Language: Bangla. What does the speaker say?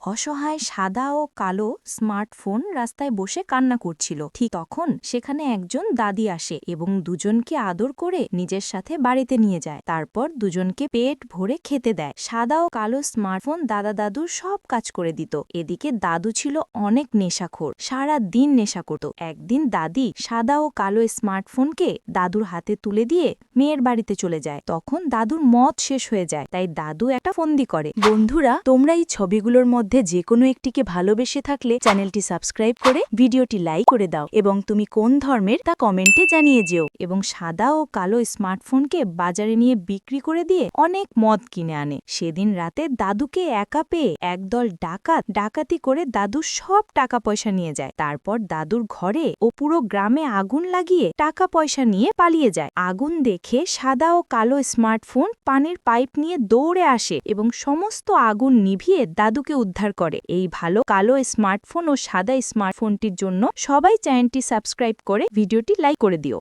অসহায় সাদা ও কালো স্মার্টফোন রাস্তায় বসে কান্না করছিল। ঠিক তখন সেখানে একজন দাদি আসে এবং দুজনকে আদর করে নিজের সাথে বাড়িতে নিয়ে যায়। তারপর দুজনকে পেট ভরে খেতে দেয়। সাদা ও কালো স্মার্টফোন দাদা দাদুর সব কাজ করে দিত। এদিকে দাদু ছিল অনেক নেশাখোর, সারা দিন নেশা করত। একদিন দাদি সাদা ও কালো স্মার্টফোনকে দাদুর হাতে তুলে দিয়ে মেয়ের বাড়িতে চলে যায়। তখন দাদুর মদ শেষ হয়ে যায়, তাই দাদু একটা ফন্দি করে। বন্ধুরা, তোমরা এই ছবিগুলোর মধ্যে যে কোনো একটিকে ভালোবেসে থাকলে চ্যানেলটি সাবস্ক্রাইব করে ভিডিওটি লাইক করে দাও এবং তুমি কোন ধর্মের তা কমেন্টে জানিয়ে যেও। এবং সাদা ও কালো স্মার্টফোনকে বাজারে নিয়ে বিক্রি করে দিয়ে অনেক মদ কিনে আনে। সেদিন রাতে দাদুকে একা পেয়ে একদল ডাকাতি করে দাদুর সব টাকা পয়সা নিয়ে যায়। তারপর দাদুর ঘরে ও পুরো গ্রামে আগুন লাগিয়ে টাকা পয়সা নিয়ে পালিয়ে যায়। আগুন দেখে সাদা ও কালো স্মার্টফোন পানির পাইপ নিয়ে দৌড়ে আসে এবং সমস্ত আগুন নিভিয়ে দাদুকে উদ্ধার করে। এই ভালো কালো স্মার্টফোন ও সাদা স্মার্টফোনটির জন্য সবাই চ্যানেলটি সাবস্ক্রাইব করে ভিডিওটি লাইক করে দিও।